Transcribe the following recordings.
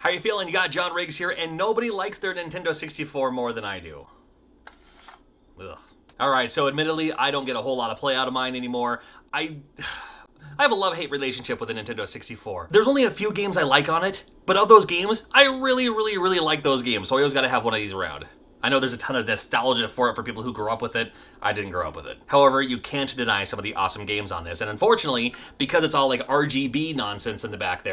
How you feeling? You got John Riggs here, and nobody likes their Nintendo 64 more than I do. Ugh. Alright, so admittedly, I don't get a whole lot of play out of mine anymore. I have a love-hate relationship with the Nintendo 64. There's only a few games I like on it, but of those games, I really like those games, so I always gotta have one of these around. I know there's a ton of nostalgia for it for people who grew up with it. I didn't grow up with it. However, you can't deny some of the awesome games on this, and unfortunately, because it's all like RGB nonsense in the back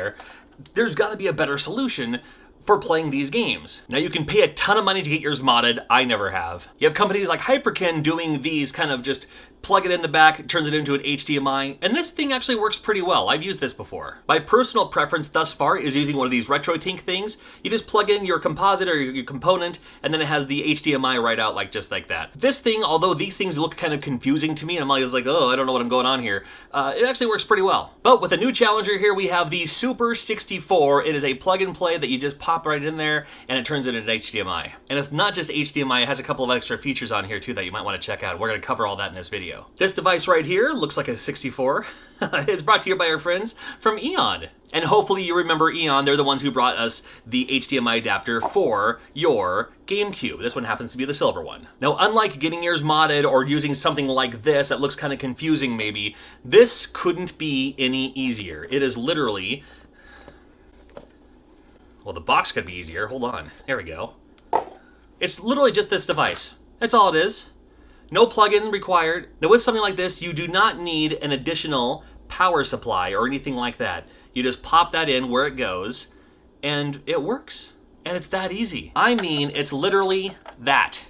there's gotta be a better solution for playing these games. Now you can pay a ton of money to get yours modded. I never have. You have companies like Hyperkin doing these kind of just plug it in the back, it turns it into an HDMI, and this thing actually works pretty well. I've used this before. My personal preference thus far is using one of these RetroTink things. You just plug in your composite or your component, and then it has the HDMI right out just like that. This thing, although these things look kind of confusing to me, and I'm always like, oh, I don't know what I'm going on here, it actually works pretty well. But with a new challenger here, we have the Super 64. It is a plug and play that you just pop right in there, and it turns it into HDMI. And it's not just HDMI, it has a couple of extra features on here too that you might want to check out. We're going to cover all that in this video. This device right here looks like a 64. It's brought to you by our friends from EON. And hopefully you remember EON. They're the ones who brought us the HDMI adapter for your GameCube. This one happens to be the silver one. Now, unlike getting yours modded or using something like this that looks kind of confusing maybe, this couldn't be any easier. It is literally... Well, the box could be easier. Hold on. There we go. It's literally just this device. That's all it is. No plug-in required. Now with something like this, you do not need an additional power supply or anything like that. You just pop that in where it goes, and it works. And it's that easy. I mean, it's literally that.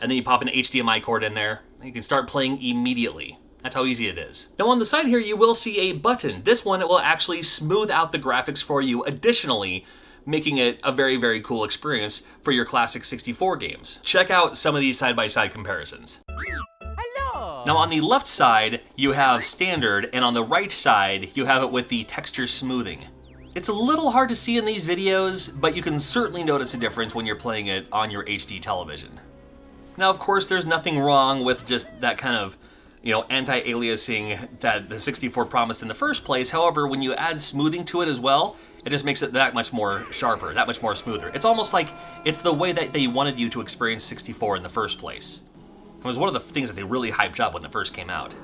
And then you pop an HDMI cord in there, and you can start playing immediately. That's how easy it is. Now on the side here, you will see a button. This one will actually smooth out the graphics for you, additionally making it a very cool experience for your classic 64 games. Check out some of these side-by-side comparisons. Hello! Now on the left side, you have standard, and on the right side, you have it with the texture smoothing. It's a little hard to see in these videos, but you can certainly notice a difference when you're playing it on your HD television. Now, of course, there's nothing wrong with just that kind of, anti-aliasing that the 64 promised in the first place. However, when you add smoothing to it as well, it just makes it that much more sharper, that much more smoother. It's almost like it's the way that they wanted you to experience 64 in the first place. It was one of the things that they really hyped up when it first came out.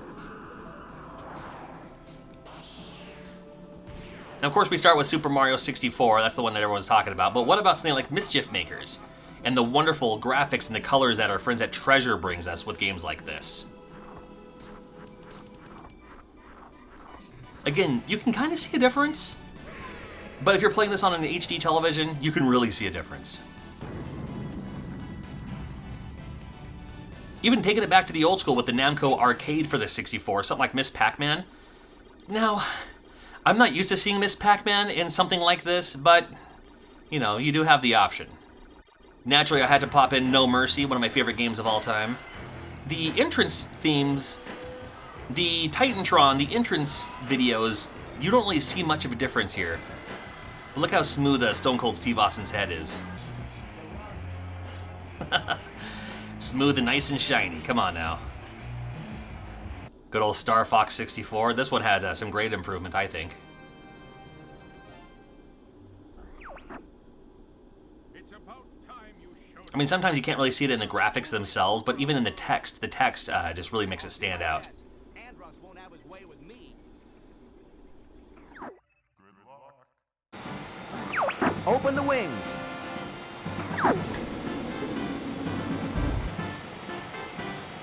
Now, of course, we start with Super Mario 64. That's the one that everyone's talking about. But what about something like Mischief Makers and the wonderful graphics and the colors that our friends at Treasure brings us with games like this? Again, you can kind of see a difference. But if you're playing this on an HD television, you can really see a difference. Even taking it back to the old school with the Namco arcade for the 64, something like Miss Pac-Man. Now, I'm not used to seeing Miss Pac-Man in something like this, but, you do have the option. Naturally, I had to pop in No Mercy, one of my favorite games of all time. The entrance themes, the Titantron, the entrance videos, you don't really see much of a difference here. But look how smooth Stone Cold Steve Austin's head is. Smooth and nice and shiny. Come on now. Good old Star Fox 64. This one had some great improvement, I think. I mean, sometimes you can't really see it in the graphics themselves, but even in the text just really makes it stand out. Open the wing.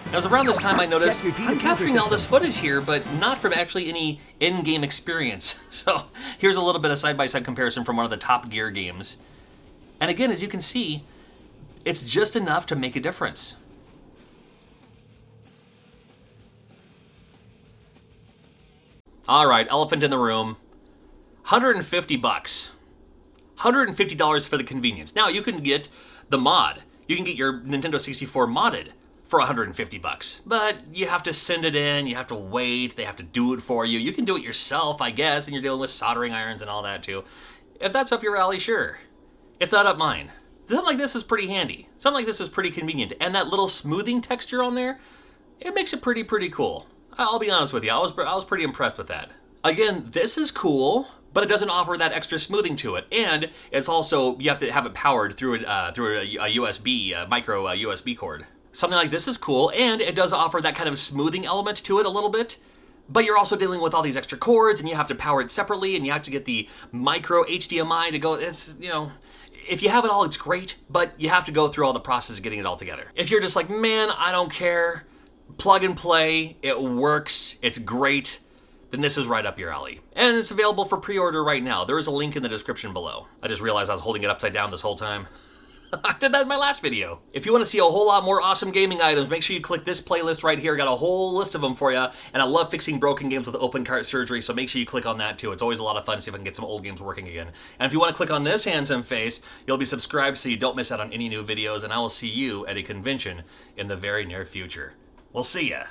It was around this time I noticed I'm capturing all this footage here, but not from actually any in-game experience. So here's a little bit of side-by-side comparison from one of the Top Gear games. And again, as you can see, it's just enough to make a difference. All right, elephant in the room. $150. $150 for the convenience. Now, you can get the mod. You can get your Nintendo 64 modded for $150. But you have to send it in, you have to wait, they have to do it for you. You can do it yourself, I guess, and you're dealing with soldering irons and all that too. If that's up your alley, sure. It's not up mine. Something like this is pretty handy. Something like this is pretty convenient. And that little smoothing texture on there, it makes it pretty cool. I'll be honest with you, I was pretty impressed with that. Again, this is cool, but it doesn't offer that extra smoothing to it. And it's also, you have to have it powered through a USB, micro USB cord. Something like this is cool, and it does offer that kind of smoothing element to it a little bit. But you're also dealing with all these extra cords, and you have to power it separately, and you have to get the micro HDMI to go. It's, you know, if you have it all, it's great, but you have to go through all the process of getting it all together. If you're just like, man, I don't care, plug and play, it works, it's great, then this is right up your alley. And it's available for pre-order right now. There is a link in the description below. I just realized I was holding it upside down this whole time. I did that in my last video. If you want to see a whole lot more awesome gaming items, make sure you click this playlist right here. Got a whole list of them for you. And I love fixing broken games with open cart surgery, so make sure you click on that too. It's always a lot of fun to see if I can get some old games working again. And if you want to click on this handsome face, you'll be subscribed so you don't miss out on any new videos, and I will see you at a convention in the very near future. We'll see ya.